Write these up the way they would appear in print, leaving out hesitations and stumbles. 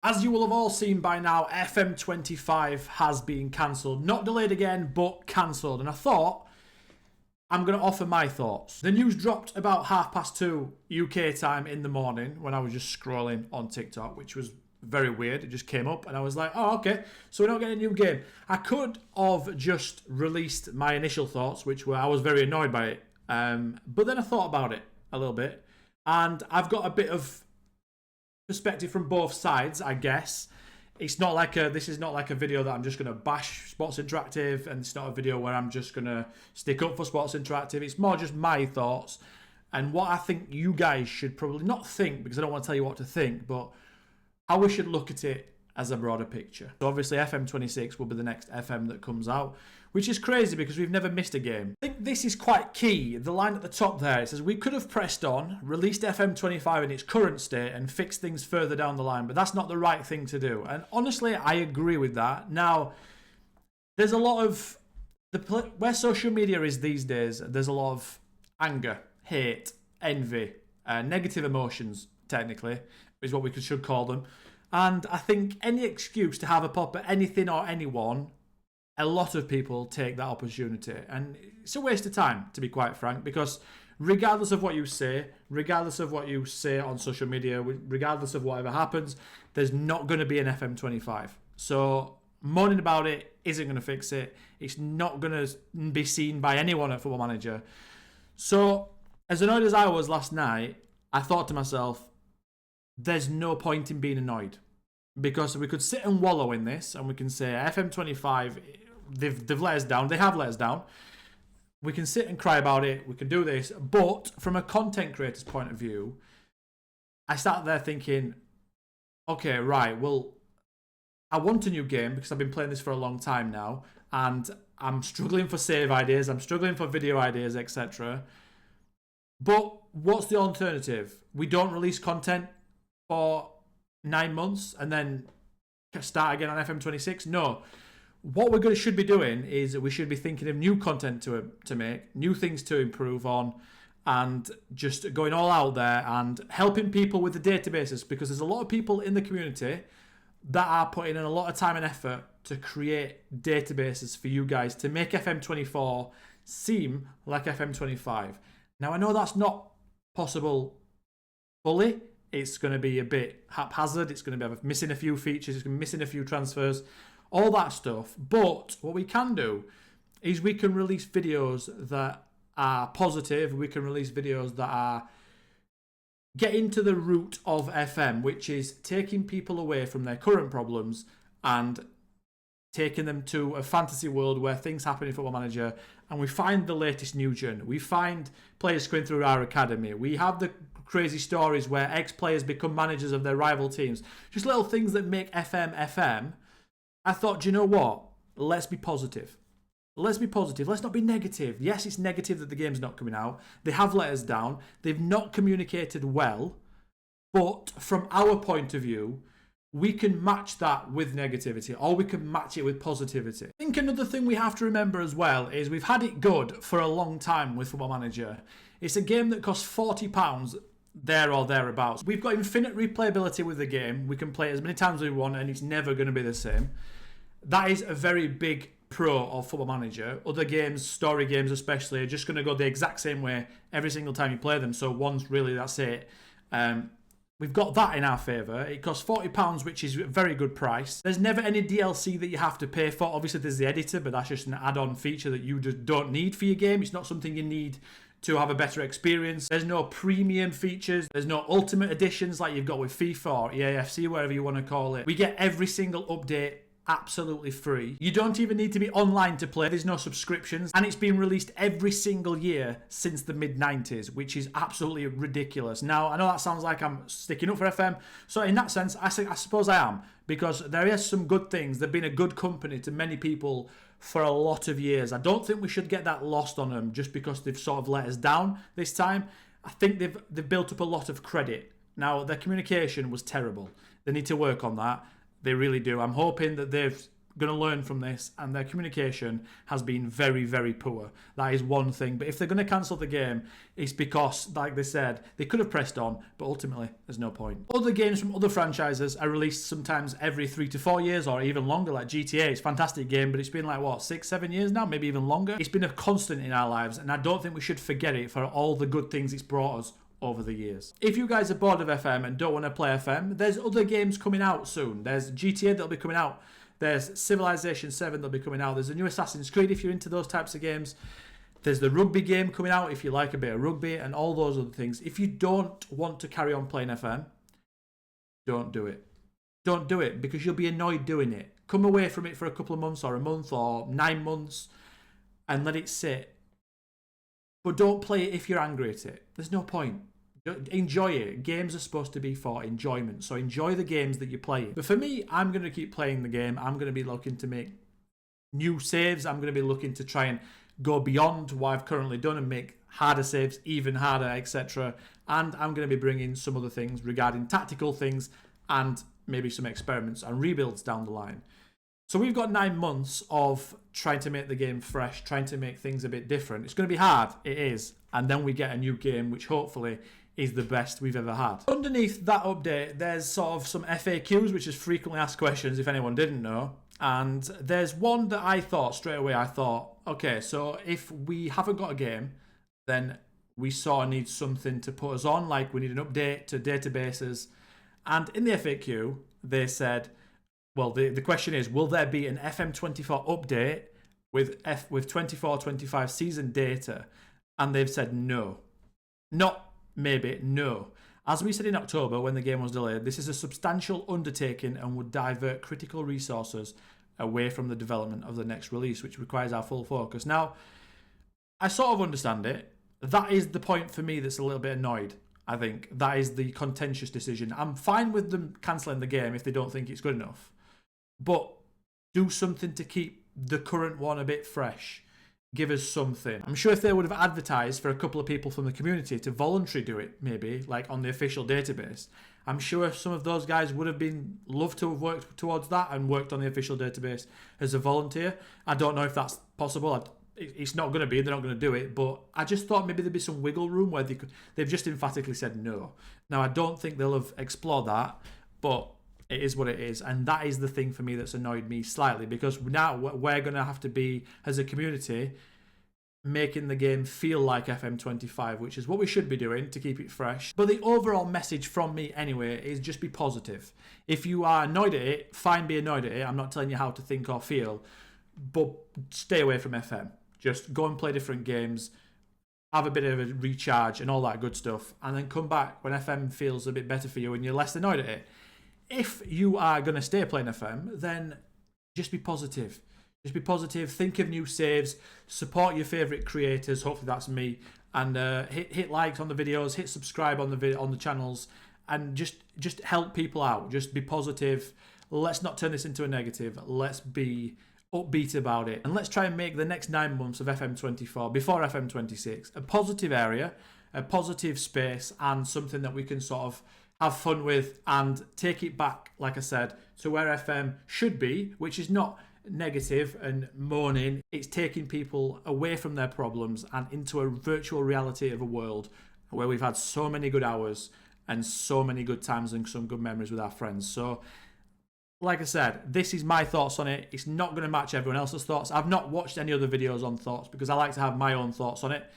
As you will have all seen by now, FM25 has been cancelled. Not delayed again, but cancelled. And I thought I'm going to offer my thoughts. The news dropped about 2:30 UK time in the morning when I was just scrolling on TikTok, which was very weird. It just came up and I was like, oh, okay, so we're not getting a new game. I could have just released my initial thoughts, which were I was very annoyed by it. But then I thought about it a little bit and I've got a bit of perspective from both sides, I guess. This is not like a video that I'm just going to bash Sports Interactive, and it's not a video where I'm just going to stick up for Sports Interactive. It's more just my thoughts and what I think you guys should probably not think, because I don't want to tell you what to think, but how we should look at it as a broader picture. So obviously FM26 will be the next FM that comes out, which is crazy because we've never missed a game. I think this is quite key. The line at the top there, it says, we could have pressed on, released FM25 in its current state and fixed things further down the line, but that's not the right thing to do. And honestly, I agree with that. Now, there's a lot of, where social media is these days, there's a lot of anger, hate, envy, negative emotions, technically, is what we should call them. And I think any excuse to have a pop at anything or anyone, a lot of people take that opportunity. And it's a waste of time, to be quite frank, because regardless of what you say on social media, regardless of whatever happens, there's not going to be an FM25. So moaning about it isn't going to fix it. It's not going to be seen by anyone at Football Manager. So as annoyed as I was last night, I thought to myself, there's no point in being annoyed, because we could sit and wallow in this and we can say FM25, they've let us down. They have let us down. We can sit and cry about it. We can do this. But from a content creator's point of view, I started there thinking, okay, right, well, I want a new game because I've been playing this for a long time now and I'm struggling for save ideas. I'm struggling for video ideas, etc. But what's the alternative? We don't release content for 9 months and then start again on FM26? No. What we should be doing is we should be thinking of new content to make, new things to improve on, and just going all out there and helping people with the databases, because there's a lot of people in the community that are putting in a lot of time and effort to create databases for you guys to make FM24 seem like FM25. Now, I know that's not possible fully. It's going to be a bit haphazard. It's going to be missing a few features. It's going to be missing a few transfers, all that stuff. But what we can do is we can release videos that are positive. We can release videos that are getting to the root of FM, which is taking people away from their current problems and taking them to a fantasy world where things happen in Football Manager, and we find the latest new gen. We find players going through our academy. We have the crazy stories where ex-players become managers of their rival teams. Just little things that make FM FM. I thought, do you know what? Let's be positive. Let's be positive. Let's not be negative. Yes, it's negative that the game's not coming out. They have let us down. They've not communicated well. But from our point of view, we can match that with negativity, or we can match it with positivity. I think another thing we have to remember as well is we've had it good for a long time with Football Manager. It's a game that costs £40 there or thereabouts. We've got infinite replayability with the game. We can play it as many times as we want and it's never going to be the same. That is a very big pro of Football Manager. Other games, story games especially, are just going to go the exact same way every single time you play them. So once, really, that's it. We've got that in our favour. It costs £40, which is a very good price. There's never any DLC that you have to pay for. Obviously, there's the editor, but that's just an add-on feature that you just don't need for your game. It's not something you need to have a better experience. There's no premium features. There's no ultimate editions like you've got with FIFA or EAFC, whatever you want to call it. We get every single update absolutely free. You don't even need to be online to play. There's no subscriptions, and it's been released every single year since the mid-90s, which is absolutely ridiculous. Now, I know that sounds like I'm sticking up for FM, so in that sense, I suppose I am, because there is some good things. They've been a good company to many people for a lot of years. I don't think we should get that lost on them just because they've sort of let us down this time. I think they've built up a lot of credit. Now, their communication was terrible. They need to work on that. They really do. I'm hoping that they've going to learn from this, and their communication has been very, very poor. That is one thing. But if they're going to cancel the game, it's because, like they said, they could have pressed on, but ultimately there's no point. Other games from other franchises are released sometimes every 3 to 4 years or even longer, like GTA. It's a fantastic game, but it's been like, what, 6, 7 years now, maybe even longer. It's been a constant in our lives, and I don't think we should forget it for all the good things it's brought us over the years. If you guys are bored of FM and don't want to play FM, there's other games coming out soon. There's GTA that'll be coming out. There's Civilization 7 that'll be coming out. There's a new Assassin's Creed if you're into those types of games. There's the rugby game coming out if you like a bit of rugby and all those other things. If you don't want to carry on playing FM, don't do it. Don't do it because you'll be annoyed doing it. Come away from it for a couple of months or a month or 9 months and let it sit. But don't play it if you're angry at it. There's no point. Enjoy it. Games are supposed to be for enjoyment. So enjoy the games that you're playing. But for me, I'm going to keep playing the game. I'm going to be looking to make new saves. I'm going to be looking to try and go beyond what I've currently done and make harder saves even harder, etc. And I'm going to be bringing some other things regarding tactical things and maybe some experiments and rebuilds down the line. So we've got 9 months of trying to make the game fresh, trying to make things a bit different. It's going to be hard, it is. And then we get a new game, which hopefully is the best we've ever had. Underneath that update, there's sort of some FAQs, which is frequently asked questions, if anyone didn't know. And there's one that I thought straight away, okay, so if we haven't got a game, then we sort of need something to put us on, like we need an update to databases. And in the FAQ, they said, well, the question is, will there be an FM24 update with 24-25 season data? And they've said no. Not maybe, no. As we said in October when the game was delayed, this is a substantial undertaking and would divert critical resources away from the development of the next release, which requires our full focus. Now, I sort of understand it. That is the point for me that's a little bit annoyed, I think. That is the contentious decision. I'm fine with them cancelling the game if they don't think it's good enough. But do something to keep the current one a bit fresh. Give us something. I'm sure if they would have advertised for a couple of people from the community to voluntarily do it, maybe, like on the official database, I'm sure some of those guys would have loved to have worked towards that and worked on the official database as a volunteer. I don't know if that's possible. It's not going to be. They're not going to do it. But I just thought maybe there'd be some wiggle room where they've just emphatically said no. Now, I don't think they'll have explored that, but it is what it is. And that is the thing for me that's annoyed me slightly, because now we're going to have to be, as a community, making the game feel like FM25, which is what we should be doing to keep it fresh. But the overall message from me anyway is just be positive. If you are annoyed at it, fine, be annoyed at it. I'm not telling you how to think or feel, but stay away from FM. Just go and play different games, have a bit of a recharge and all that good stuff, and then come back when FM feels a bit better for you and you're less annoyed at it. If you are going to stay playing FM, then just be positive. Just be positive, think of new saves, support your favourite creators, hopefully that's me, and hit likes on the videos, hit subscribe on the channels, and just help people out. Just be positive. Let's not turn this into a negative. Let's be upbeat about it. And let's try and make the next 9 months of FM24, before FM26, a positive area, a positive space, and something that we can sort of have fun with and take it back, like I said, to where FM should be, which is not negative and moaning. It's taking people away from their problems and into a virtual reality of a world where we've had so many good hours and so many good times and some good memories with our friends. So, like I said, this is my thoughts on it. It's not going to match everyone else's thoughts. I've not watched any other videos on thoughts because I like to have my own thoughts on it.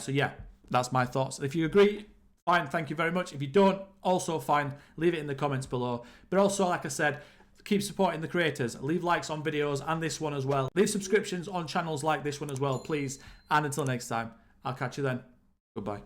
So yeah, that's my thoughts. If you agree, fine, thank you very much. If you don't, also fine, leave it in the comments below. But also, like I said, keep supporting the creators. Leave likes on videos and this one as well. Leave subscriptions on channels like this one as well, please. And until next time, I'll catch you then. Goodbye.